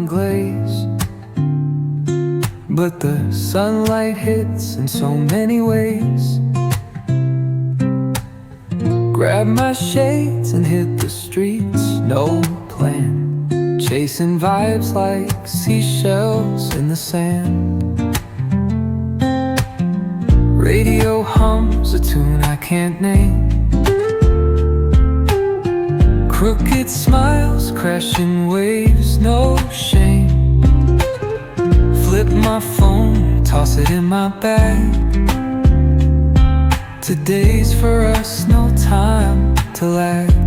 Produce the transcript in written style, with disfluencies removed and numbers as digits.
and glaze, but the sunlight hits in so many ways. Grab my shades and hit the streets, no plan, chasing vibes like seashells in the sand. Radio hums a tune I can't name, crooked smiles, crashing waves, no shame. Flip my phone, toss it in my bag. Today's for us, no time to lag.